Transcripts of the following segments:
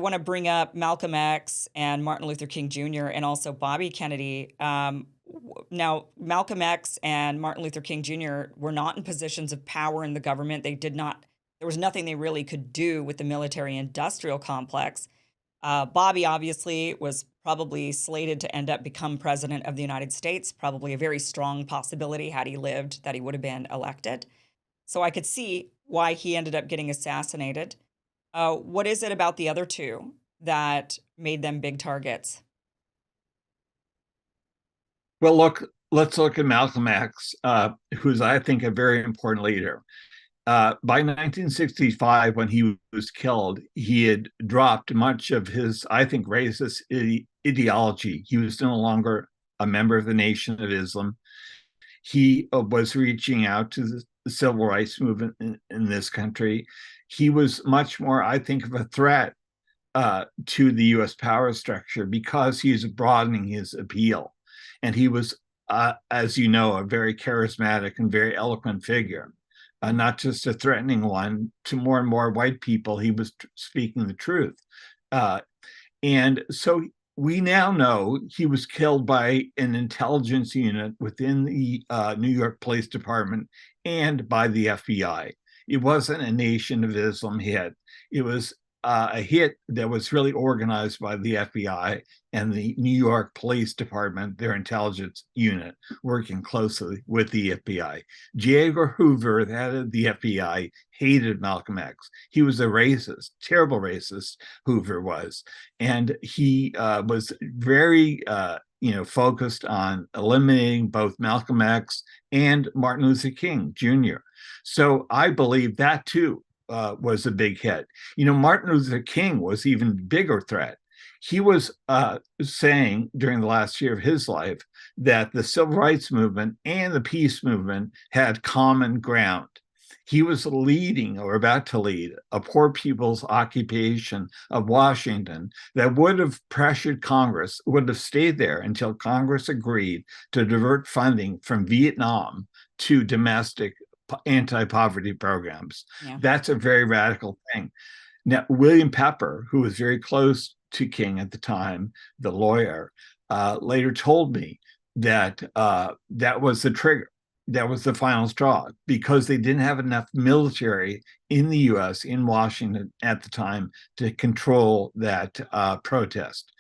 want to bring up Malcolm X and Martin Luther King Jr. and also Bobby Kennedy. Now, Malcolm X and Martin Luther King Jr. were not in positions of power in the government. They did not, there was nothing they really could do with the military industrial complex. Bobby obviously was probably slated to end up become president of the United States, probably a very strong possibility had he lived that he would have been elected. So I could see why he ended up getting assassinated. What is it about the other two that made them big targets? Well, look, let's look at Malcolm X, who's, I think, a very important leader. By 1965, when he was killed, he had dropped much of his, I think, racist ideology. He was no longer a member of the Nation of Islam. He was reaching out to the civil rights movement in this country. He was much more, I think, of a threat to the U.S. power structure because he's broadening his appeal. And he was, as you know, a very charismatic and very eloquent figure, not just a threatening one to more and more white people. He was speaking the truth. And so we now know he was killed by an intelligence unit within the New York Police Department and by the FBI. It wasn't a Nation of Islam hit. It was a hit that was really organized by the FBI and the New York Police Department, their intelligence unit, working closely with the FBI. J. Edgar Hoover, the head of the FBI, hated Malcolm X. He was a racist, terrible racist, Hoover was. And he was very focused on eliminating both Malcolm X and Martin Luther King Jr. So I believe that too was a big hit. Martin Luther King was even bigger threat. He was saying during the last year of his life that the civil rights movement and the peace movement had common ground. He was leading or about to lead a poor people's occupation of Washington that would have pressured Congress, would have stayed there until Congress agreed to divert funding from Vietnam to domestic anti-poverty programs. Yeah. That's a very radical thing. Now, William Pepper, who was very close to King at the time, the lawyer, later told me that that was the trigger. That was the final straw because they didn't have enough military in the U.S., in Washington at the time, to control that protest.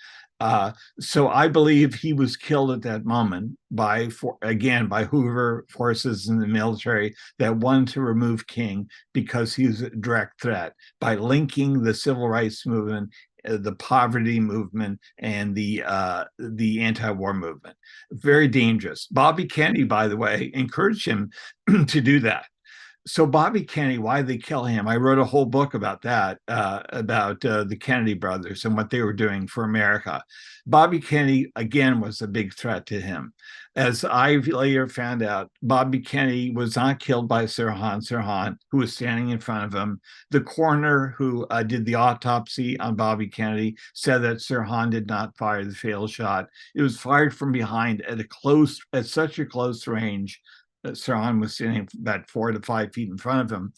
So I believe he was killed at that moment by Hoover forces in the military that wanted to remove King because he was a direct threat by linking the civil rights movement, the poverty movement, and the anti-war movement. Very dangerous. Bobby Kennedy, by the way, encouraged him to do that. So Bobby Kennedy, why did they kill him? I wrote a whole book about that, about the Kennedy brothers and what they were doing for America. Bobby Kennedy, again, was a big threat to him. As I later found out, Bobby Kennedy was not killed by Sirhan, who was standing in front of him. The coroner who did the autopsy on Bobby Kennedy said that Sirhan did not fire the fatal shot. It was fired from behind at such a close range. Sirhan was standing about 4 to 5 feet in front of him,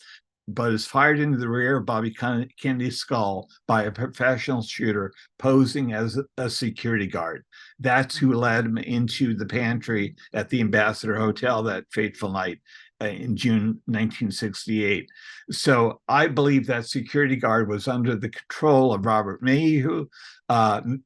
but is fired into the rear of Bobby Kennedy's skull by a professional shooter posing as a security guard. That's who led him into the pantry at the Ambassador Hotel that fateful night in June 1968. So I believe that security guard was under the control of Robert Mayhew.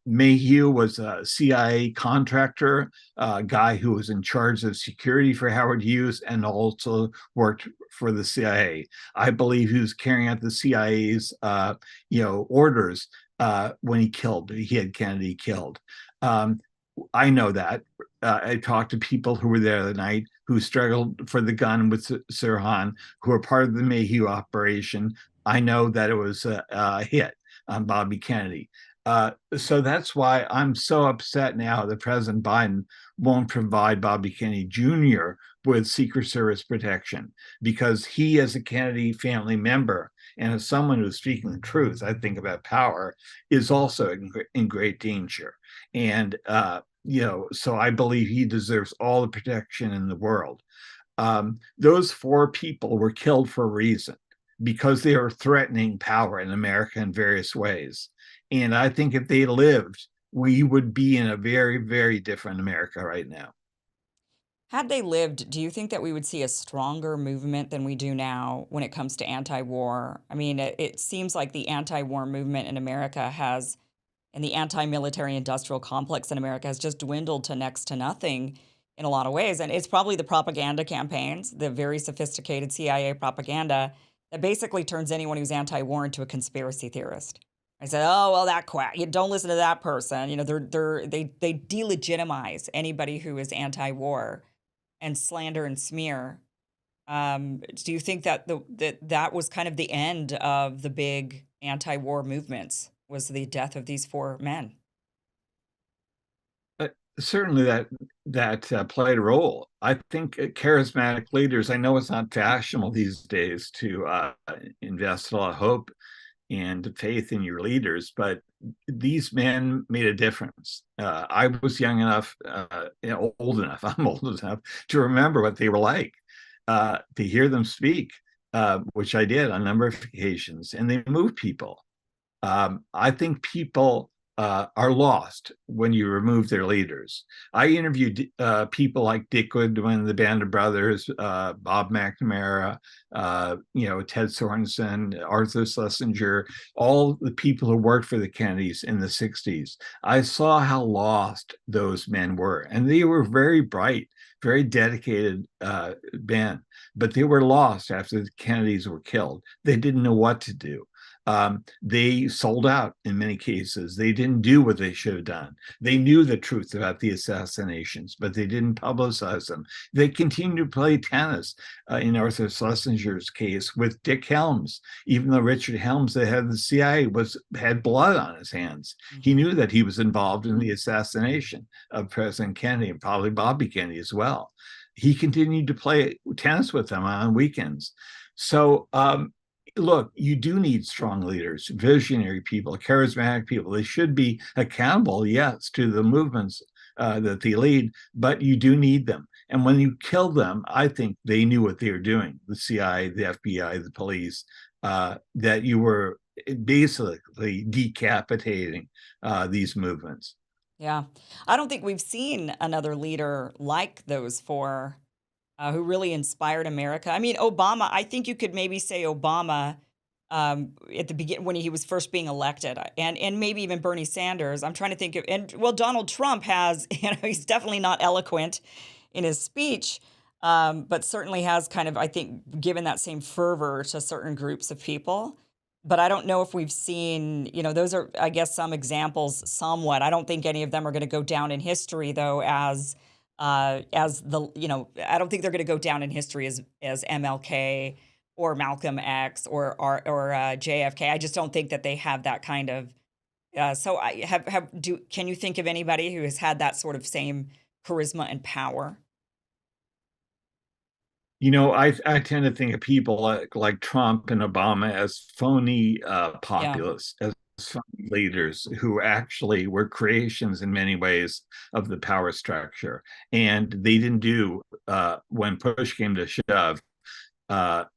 Mayhew was a CIA contractor, a guy who was in charge of security for Howard Hughes and also worked for the CIA. I believe he was carrying out the CIA's orders when he had Kennedy killed. I know that. I talked to people who were there the night who struggled for the gun with Sirhan, who were part of the Mayhew operation. I know that it was a hit on Bobby Kennedy. So that's why I'm so upset now that President Biden won't provide Bobby Kennedy Jr. with Secret Service protection, because he, as a Kennedy family member and as someone who's speaking the truth, I think, about power, is also in great danger. And so I believe he deserves all the protection in the world. Those 4 people were killed for a reason, because they were threatening power in America in various ways. And I think if they lived, we would be in a very, very different America right now. Had they lived, do you think that we would see a stronger movement than we do now when it comes to anti-war? I mean, it seems like the anti-war movement in America has, and the anti-military industrial complex in America has just dwindled to next to nothing in a lot of ways. And it's probably the propaganda campaigns, the very sophisticated CIA propaganda that basically turns anyone who's anti-war into a conspiracy theorist. I said, "Oh well, that quack. You don't listen to that person." You know, they delegitimize anybody who is anti-war and slander and smear. Do you think that that was kind of the end of the big anti-war movements? Was the death of these four men? Uh, Certainly that played a role. I think charismatic leaders. I know it's not fashionable these days to invest a lot of hope and faith in your leaders, but these men made a difference. I was young enough, old enough, I'm old enough to remember what they were like, to hear them speak, which I did on a number of occasions, and they moved people. I think people are lost when you remove their leaders. I interviewed people like Dick Goodwin, the Band of Brothers, Bob McNamara, Ted Sorensen, Arthur Schlesinger, all the people who worked for the Kennedys in the 60s. I saw how lost those men were, and they were very bright, very dedicated men, but they were lost after the Kennedys were killed. They didn't know what to do. They sold out in many cases. They didn't do what they should have done. They knew the truth about the assassinations, but they didn't publicize them. They continued to play tennis, in Arthur Schlesinger's case, with Dick Helms, even though Richard Helms, the head of the CIA, had blood on his hands. He Hmm. knew that he was involved in the assassination of President Kennedy and probably Bobby Kennedy as well. He continued to play tennis with them on weekends. So look, you do need strong leaders, visionary people, charismatic people. They should be accountable, yes, to the movements that they lead, but you do need them. And when you kill them, I think they knew what they were doing, the CIA, the FBI, the police, that you were basically decapitating these movements. Yeah. I don't think we've seen another leader like those four who really inspired America. I mean, Obama, I think you could maybe say Obama at the beginning when he was first being elected, and maybe even Bernie Sanders. I'm trying to think of, and well, Donald Trump has, he's definitely not eloquent in his speech, but certainly has kind of, I think, given that same fervor to certain groups of people. But I don't know if we've seen, those are, I guess, some examples somewhat. I don't think any of them are going to go down in history, though, as the, I don't think they're going to go down in history as MLK or Malcolm X or JFK. I just don't think that they have that kind of. So I have do. Can you think of anybody who has had that sort of same charisma and power? I tend to think of people like Trump and Obama as phony Yeah. populists, as phony leaders who actually were creations in many ways of the power structure. And they didn't do, when push came to shove,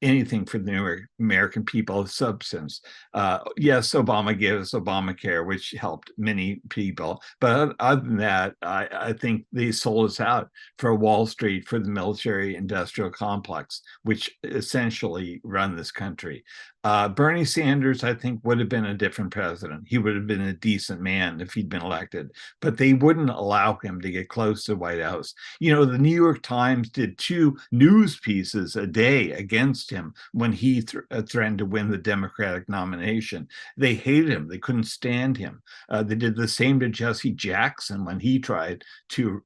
anything for the American people of substance. Yes, Obama gave us Obamacare, which helped many people. But other than that, I think they sold us out for Wall Street, for the military industrial complex, which essentially run this country. Bernie Sanders, I think, would have been a different president. He would have been a decent man if he'd been elected, but they wouldn't allow him to get close to the White House. The New York Times did 2 news pieces a day against him when he threatened to win the Democratic nomination. They hated him. They couldn't stand him. They did the same to Jesse Jackson when he tried to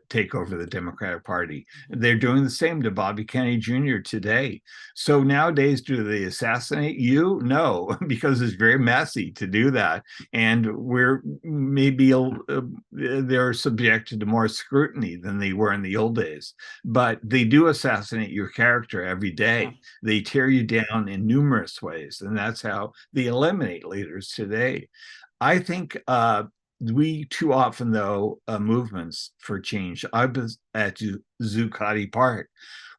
take over the Democratic Party. Mhm. They're doing the same to Bobby Kennedy Jr. today. So nowadays, do they assassinate you? No, because it's very messy to do that. And we're maybe they're subjected to more scrutiny than they were in the old days. But they do assassinate your character every Yeah. day. They tear you down in numerous ways. And that's how they eliminate leaders today. I think we too often, though, movements for change. I was at Zuccotti Park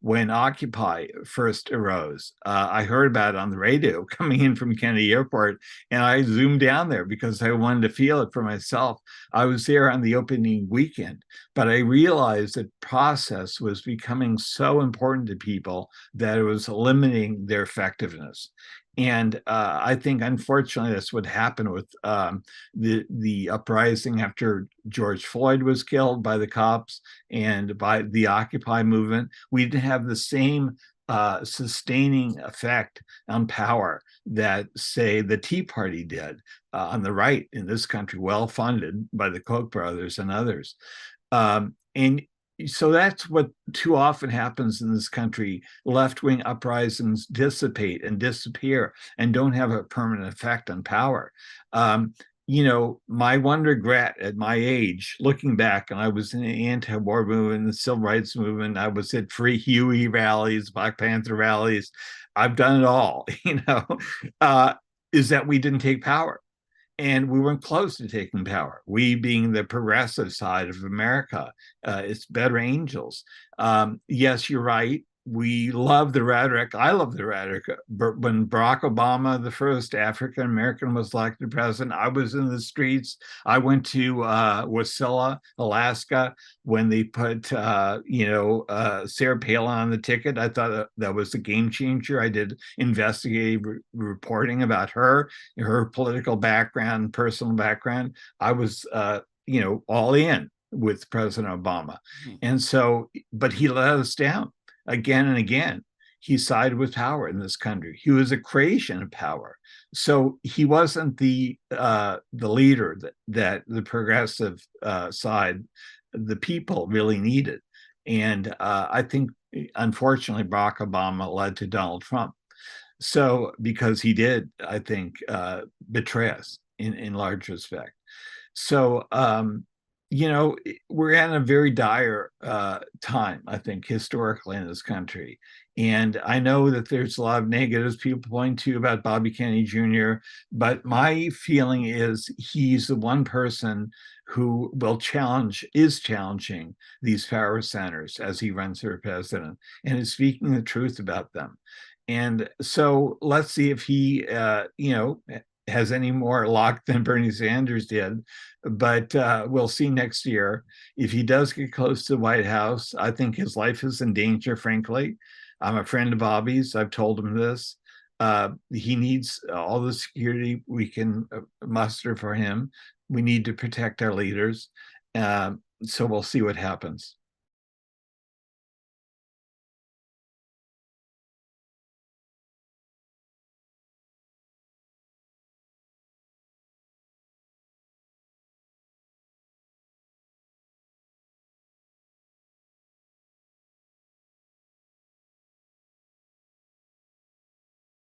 when Occupy first arose. I heard about it on the radio coming in from Kennedy Airport, and I zoomed down there because I wanted to feel it for myself. I was there on the opening weekend, but I realized that process was becoming so important to people that it was limiting their effectiveness. And I think, unfortunately, that's what happened with the uprising after George Floyd was killed by the cops and by the Occupy movement. We didn't have the same sustaining effect on power that, say, the Tea Party did on the right in this country, well funded by the Koch brothers and others. And so that's what too often happens in this country. Left-wing uprisings dissipate and disappear and don't have a permanent effect on power. Um, my one regret at my age, looking back, and I was in the anti-war movement, the civil rights movement, I was at Free Huey rallies, Black Panther rallies. I've done it all, uh, is that we didn't take power, and we weren't close to taking power. We, being the progressive side of America, it's better angels. Yes, you're right. We love the rhetoric. I love the rhetoric. When Barack Obama, the first African American, was elected president, I was in the streets. I went to Wasilla, Alaska, when they put, Sarah Palin on the ticket. I thought that was a game changer. I did investigative reporting about her political background, personal background. I was, all in with President Obama. Mhm. And so, but he let us down again and again. He sided with power in this country. He was a creation of power. So he wasn't the leader that the progressive side, the people really needed. And I think, unfortunately, Barack Obama led to Donald Trump. So, because he did, I think, betray us in large respect. So, we're in a very dire time, I think, historically in this country. And I know that there's a lot of negatives people point to about Bobby Kennedy Jr., but my feeling is he's the one person who is challenging these power centers as he runs for president and is speaking the truth about them. And so let's see if he, has any more luck than Bernie Sanders did. But we'll see next year. If he does get close to the White House, I think his life is in danger, frankly. I'm a friend of Bobby's. I've told him this. He needs all the security we can muster for him. We need to protect our leaders. So we'll see what happens.